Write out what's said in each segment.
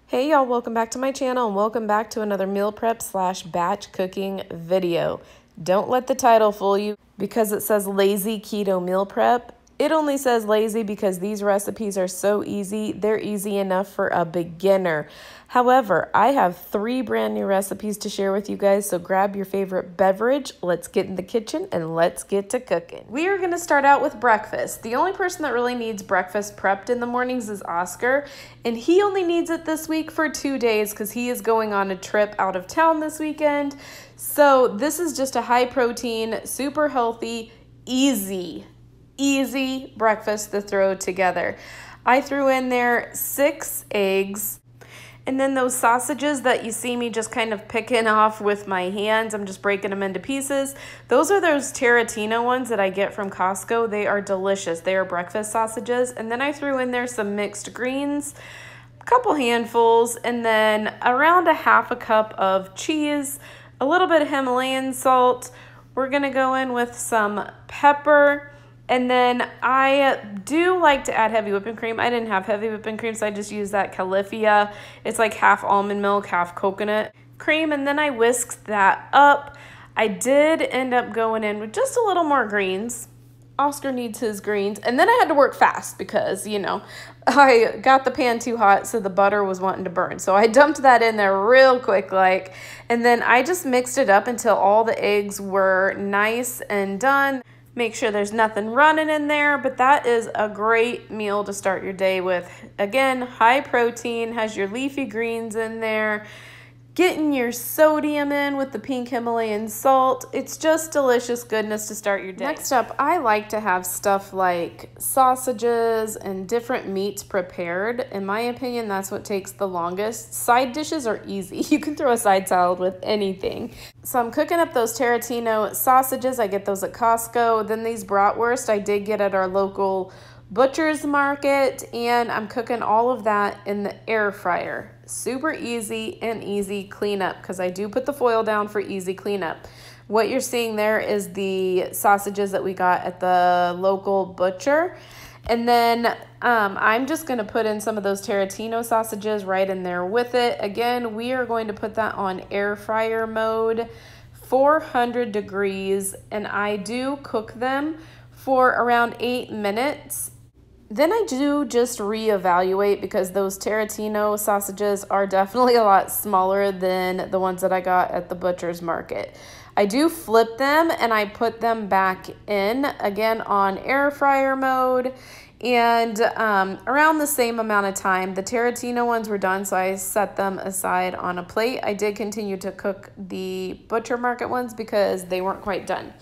Hey y'all, welcome back to my channel and welcome back to another meal prep / batch cooking video. Don't let the title fool you because it says lazy keto meal prep. It only says lazy because these recipes are so easy. They're easy enough for a beginner. However, I have 3 brand new recipes to share with you guys, so grab your favorite beverage, let's get in the kitchen, and let's get to cooking. We are gonna start out with breakfast. The only person that really needs breakfast prepped in the mornings is Oscar, and he only needs it this week for 2 days because he is going on a trip out of town this weekend. So this is just a high protein, super healthy, easy breakfast to throw together. I threw in there 6 eggs. And then those sausages that you see me just kind of picking off with my hands, I'm just breaking them into pieces. Those are those Tarantino ones that I get from Costco. They are delicious. They are breakfast sausages. And then I threw in there some mixed greens, a couple handfuls, and then around a half a cup of cheese, a little bit of Himalayan salt. We're gonna go in with some pepper. And then I do like to add heavy whipping cream. I didn't have heavy whipping cream, so I just used that Califia. It's like half almond milk, half coconut cream. And then I whisked that up. I did end up going in with just a little more greens. Oscar needs his greens. And then I had to work fast because, you know, I got the pan too hot, so the butter was wanting to burn. So I dumped that in there real quick, and then I just mixed it up until all the eggs were nice and done. Make sure there's nothing running in there, but that is a great meal to start your day with. Again, high protein, has your leafy greens in there, getting your sodium in with the pink Himalayan salt. It's just delicious goodness to start your day. Next up, I like to have stuff like sausages and different meats prepared. In my opinion, that's what takes the longest. Side dishes are easy. You can throw a side salad with anything. So I'm cooking up those Tarantino sausages. I get those at Costco. Then these bratwurst I did get at our local butcher's market, and I'm cooking all of that in the air fryer. Super easy and easy cleanup because I do put the foil down for easy cleanup. What you're seeing there is the sausages that we got at the local butcher. And then I'm just going to put in some of those Tarantino sausages right in there with it. Again, we are going to put that on air fryer mode, 400 degrees, and I do cook them for around 8 minutes. Then I do just reevaluate because those Tarantino sausages are definitely a lot smaller than the ones that I got at the butcher's market. I do flip them and I put them back in, again on air fryer mode, and around the same amount of time. The Tarantino ones were done, so I set them aside on a plate. I did continue to cook the butcher market ones because they weren't quite done.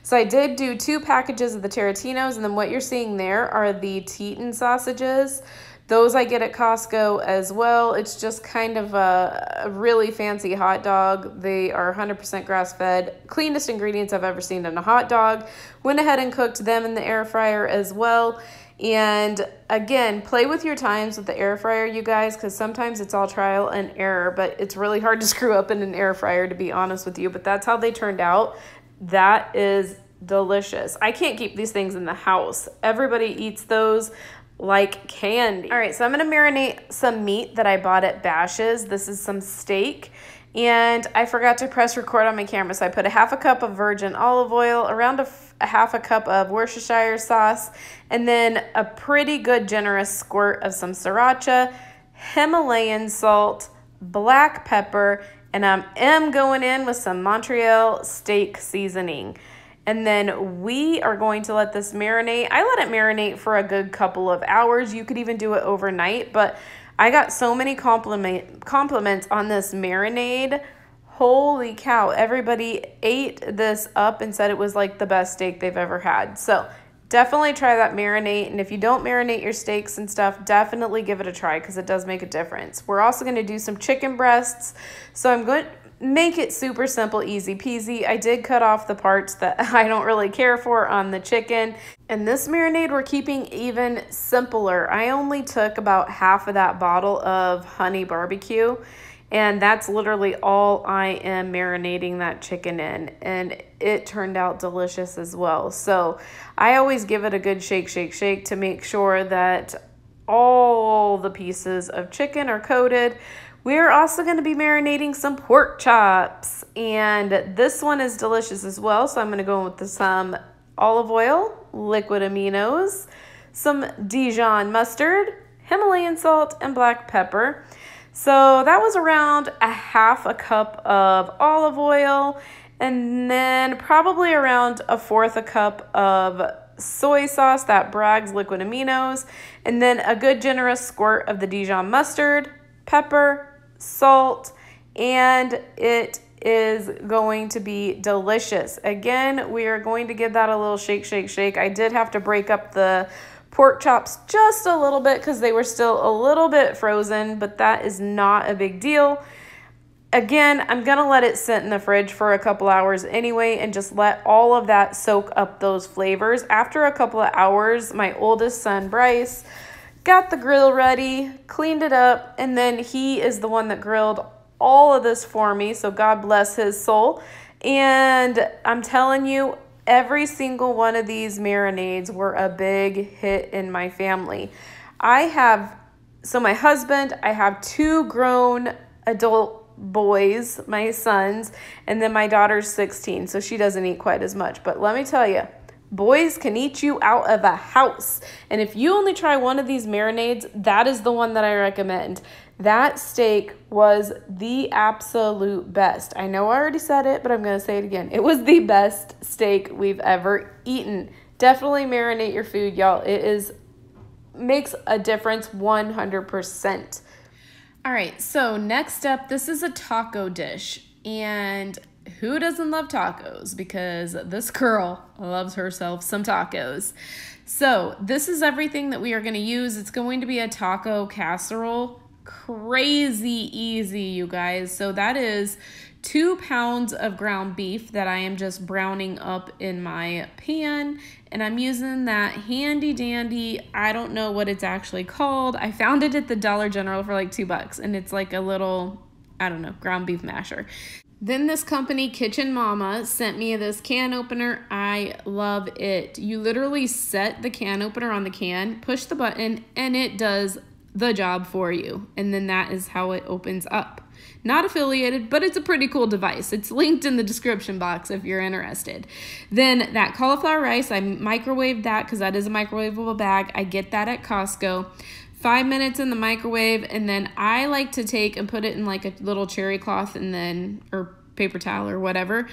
So I did do 2 packages of the Tarantinos, and then what you're seeing there are the Teton sausages. Those I get at Costco as well. It's just kind of a really fancy hot dog. They are 100% grass-fed. Cleanest ingredients I've ever seen in a hot dog. Went ahead and cooked them in the air fryer as well. And again, play with your times with the air fryer, you guys, because sometimes it's all trial and error, but it's really hard to screw up in an air fryer, to be honest with you. But that's how they turned out. That is delicious. I can't keep these things in the house. Everybody eats those like candy. All right, so I'm going to marinate some meat that I bought at Bash's'. This is some steak, and I forgot to press record on my camera, so I put a half a cup of virgin olive oil, around a half a cup of Worcestershire sauce, and then a pretty good generous squirt of some sriracha, Himalayan salt, black pepper, and I am going in with some Montreal steak seasoning. And then we are going to let this marinate. I let it marinate for a good couple of hours. You could even do it overnight, but I got so many compliments on this marinade. Holy cow, everybody ate this up and said it was like the best steak they've ever had. So definitely try that marinade, and if you don't marinate your steaks and stuff, definitely give it a try because it does make a difference. We're also going to do some chicken breasts, so I'm going to make it super simple, easy peasy. I did cut off the parts that I don't really care for on the chicken, and this marinade we're keeping even simpler. I only took about half of that bottle of honey barbecue, and that's literally all I am marinating that chicken in, and it turned out delicious as well. So I always give it a good shake to make sure that all the pieces of chicken are coated. We're also going to be marinating some pork chops, and this one is delicious as well. So I'm going to go with some olive oil, liquid aminos, some Dijon mustard, Himalayan salt, and black pepper. So that was around a half a cup of olive oil, and then probably around a fourth a cup of soy sauce, that Bragg's liquid aminos, and then a good generous squirt of the Dijon mustard, pepper, salt, and it is going to be delicious. Again, we are going to give that a little shake, shake, shake. I did have to break up the pork chops just a little bit because they were still a little bit frozen, but that is not a big deal. Again, I'm gonna let it sit in the fridge for a couple hours anyway and just let all of that soak up those flavors. After a couple of hours, my oldest son, Bryce, got the grill ready, cleaned it up, and then he is the one that grilled all of this for me, so God bless his soul. And I'm telling you, every single one of these marinades were a big hit in my family. My husband, I have 2 grown adult boys, my sons, and then my daughter's 16, so she doesn't eat quite as much. But let me tell you, boys can eat you out of a house. And if you only try one of these marinades, that is the one that I recommend. That steak was the absolute best. I know I already said it, but I'm going to say it again. It was the best steak we've ever eaten. Definitely marinate your food, y'all. Makes a difference 100%. All right, so next up, this is a taco dish. And who doesn't love tacos? Because this girl loves herself some tacos. So this is everything that we are going to use. It's going to be a taco casserole. Crazy easy, you guys. So that is 2 pounds of ground beef that I am just browning up in my pan, and I'm using that handy dandy, I don't know what it's actually called. I found it at the Dollar General for like $2, and it's like a little, I don't know, ground beef masher. Then this company, Kitchen Mama, sent me this can opener. I love it. You literally set the can opener on the can, push the button, and it does the job for you. And then that is how it opens up. Not affiliated, but it's a pretty cool device. It's linked in the description box if you're interested. Then that cauliflower rice, I microwaved that because that is a microwavable bag. I get that at Costco. 5 minutes in the microwave, and then I like to take and put it in like a little cherry cloth and then, or paper towel or whatever.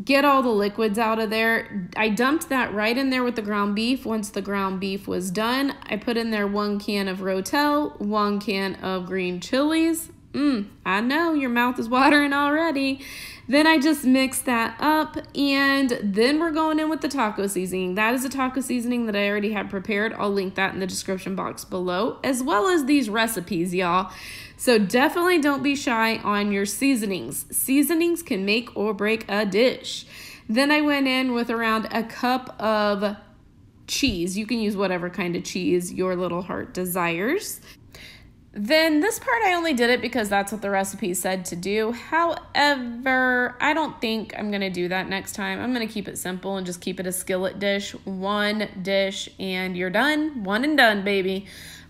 Get all the liquids out of there. I dumped that right in there with the ground beef. Once the ground beef was done, I put in there 1 can of Rotel, 1 can of green chilies. I know your mouth is watering already. Then I just mix that up, and then we're going in with the taco seasoning. That is a taco seasoning that I already had prepared. I'll link that in the description box below, as well as these recipes, y'all. So definitely don't be shy on your seasonings. Seasonings can make or break a dish. Then I went in with around a cup of cheese. You can use whatever kind of cheese your little heart desires. Then this part I only did it because that's what the recipe said to do. However, I don't think I'm going to do that next time. I'm going to keep it simple and just keep it a skillet dish. 1 dish and you're done. 1 and done, baby.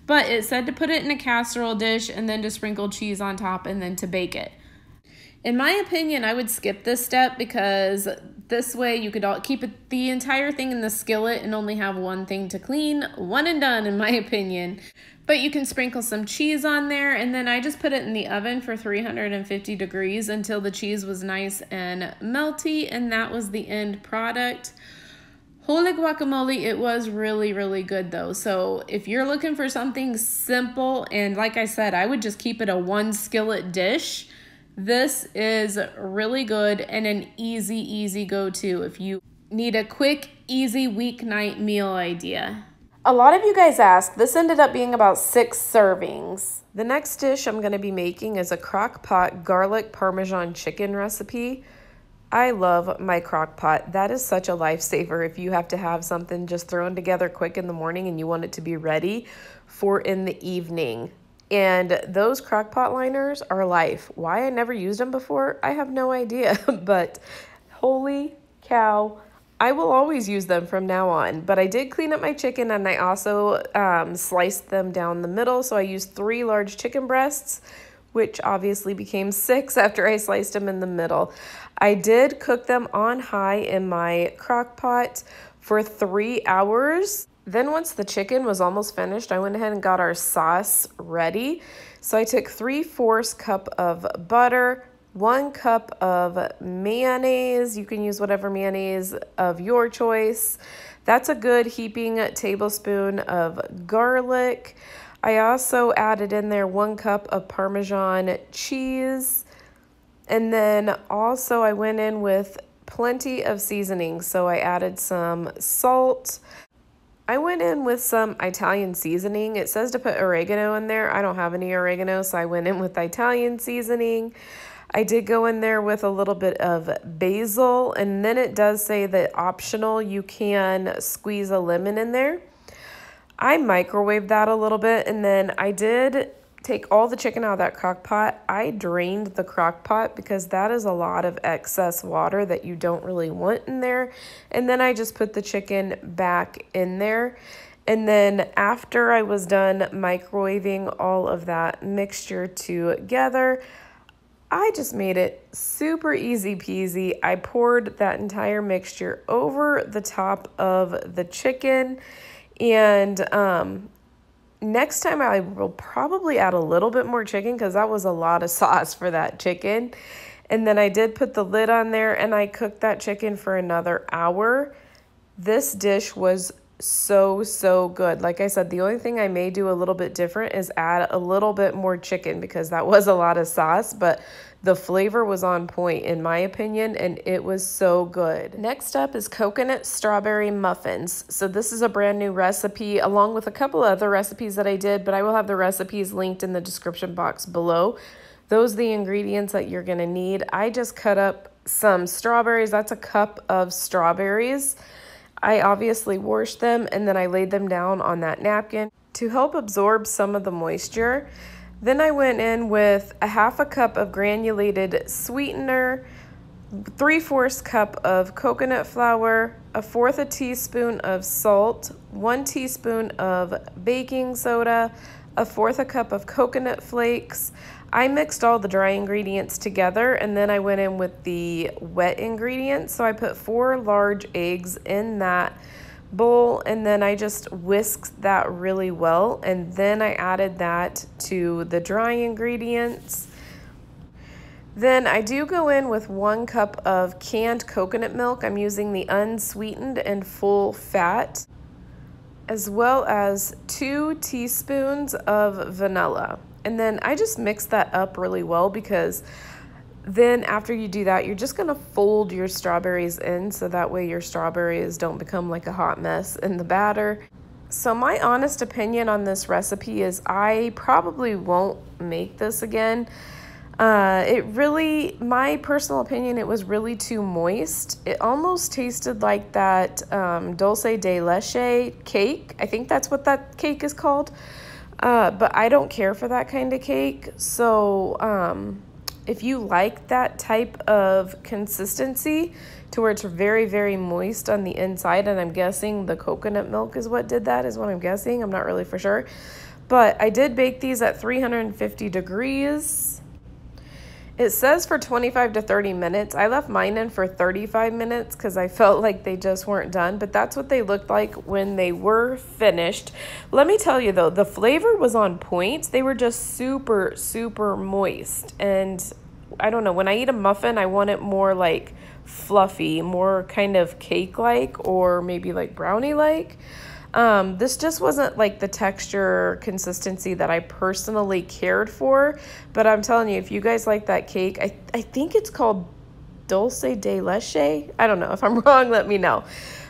But it said to put it in a casserole dish and then to sprinkle cheese on top and then to bake it. In my opinion, I would skip this step because this way you could keep the entire thing in the skillet and only have 1 thing to clean. 1 and done, in my opinion. But you can sprinkle some cheese on there, and then I just put it in the oven for 350 degrees until the cheese was nice and melty, and that was the end product. Holy guacamole, it was really, really good though. So if you're looking for something simple, and like I said, I would just keep it a 1 skillet dish. This is really good and an easy go-to if you need a quick, easy weeknight meal idea. A lot of you guys asked, this ended up being about 6 servings. The next dish I'm going to be making is a Crockpot garlic Parmesan chicken recipe. I love my Crockpot. That is such a lifesaver if you have to have something just thrown together quick in the morning and you want it to be ready for in the evening. And those Crockpot liners are life. Why I never used them before, I have no idea. But holy cow, I will always use them from now on, but I did clean up my chicken, and I also sliced them down the middle. So I used 3 large chicken breasts, which obviously became 6 after I sliced them in the middle. I did cook them on high in my crock pot for 3 hours. Then once the chicken was almost finished, I went ahead and got our sauce ready. So I took 3/4 cup of butter, 1 cup of mayonnaise. You can use whatever mayonnaise of your choice. That's a good heaping tablespoon of garlic. I also added in there 1 cup of Parmesan cheese. And then also I went in with plenty of seasoning. So I added some salt. I went in with some Italian seasoning. It says to put oregano in there. I don't have any oregano, so I went in with Italian seasoning. I did go in there with a little bit of basil, and then it does say that optional, you can squeeze a lemon in there. I microwaved that a little bit, and then I did take all the chicken out of that crock pot. I drained the crock pot because that is a lot of excess water that you don't really want in there. And then I just put the chicken back in there. And then after I was done microwaving all of that mixture together, I just made it super easy peasy. I poured that entire mixture over the top of the chicken, and next time I will probably add a little bit more chicken because that was a lot of sauce for that chicken. And then I did put the lid on there, and I cooked that chicken for another hour. This dish was so good. Like I said, the only thing I may do a little bit different is add a little bit more chicken because that was a lot of sauce, but the flavor was on point in my opinion, and it was so good. Next up is coconut strawberry muffins. So this is a brand new recipe along with a couple other recipes that I did, but I will have the recipes linked in the description box below. Those are the ingredients that you're gonna need. I just cut up some strawberries. That's a cup of strawberries. I obviously washed them, and then I laid them down on that napkin to help absorb some of the moisture. Then I went in with a 1/2 cup of granulated sweetener, 3/4 cup of coconut flour, 1/4 teaspoon of salt, 1 teaspoon of baking soda, 1/4 cup of coconut flakes. I mixed all the dry ingredients together, and then I went in with the wet ingredients. So I put 4 large eggs in that bowl, and then I just whisked that really well, and then I added that to the dry ingredients. Then I do go in with 1 cup of canned coconut milk. I'm using the unsweetened and full fat, as well as 2 teaspoons of vanilla. And then I just mix that up really well because then after you do that, you're just gonna fold your strawberries in so that way your strawberries don't become like a hot mess in the batter. So my honest opinion on this recipe is I probably won't make this again. My personal opinion, it was really too moist. It almost tasted like that dulce de leche cake. I think that's what that cake is called. But I don't care for that kind of cake. So if you like that type of consistency to where it's very moist on the inside, and I'm guessing the coconut milk is what did that, is what I'm guessing. I'm not really for sure. But I did bake these at 350 degrees. It says for 25 to 30 minutes. I left mine in for 35 minutes because I felt like they just weren't done, but that's what they looked like when they were finished. Let me tell you though, the flavor was on point. They were just super moist. And I don't know, when I eat a muffin, I want it more like fluffy, more kind of cake-like, or maybe like brownie-like. This just wasn't like the texture consistency that I personally cared for, but I'm telling you, if you guys like that cake, I think it's called dulce de leche. I don't know. If I'm wrong, let me know.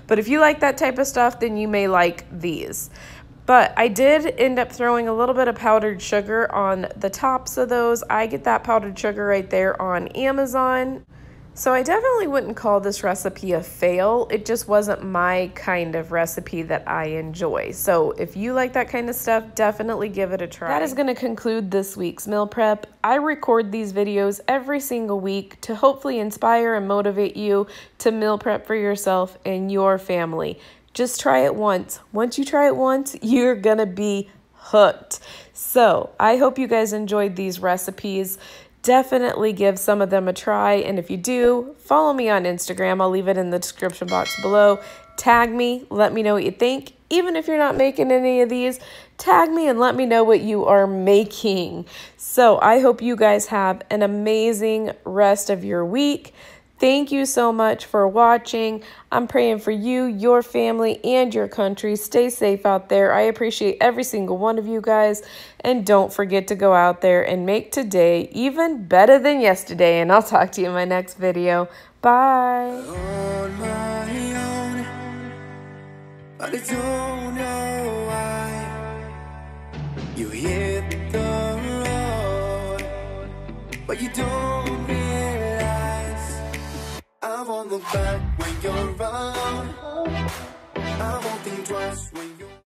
But if you like that type of stuff, then you may like these. But I did end up throwing a little bit of powdered sugar on the tops of those. I get that powdered sugar right there on Amazon. So I definitely wouldn't call this recipe a fail. It just wasn't my kind of recipe that I enjoy. So if you like that kind of stuff, definitely give it a try. That is going to conclude this week's meal prep. I record these videos every single week to hopefully inspire and motivate you to meal prep for yourself and your family. Just try it once. Once you try it once, you're going to be hooked. So I hope you guys enjoyed these recipes. Definitely give some of them a try, and if you do, follow me on Instagram. I'll leave it in the description box below. Tag me, let me know what you think. Even if you're not making any of these, tag me and let me know what you are making. So I hope you guys have an amazing rest of your week. Thank you so much for watching. I'm praying for you, your family, and your country. Stay safe out there. I appreciate every single one of you guys. And don't forget to go out there and make today even better than yesterday. And I'll talk to you in my next video. Bye. On my own, but I don't know why you hit the road, but you don't realize I won't look back when you're around. I won't think twice when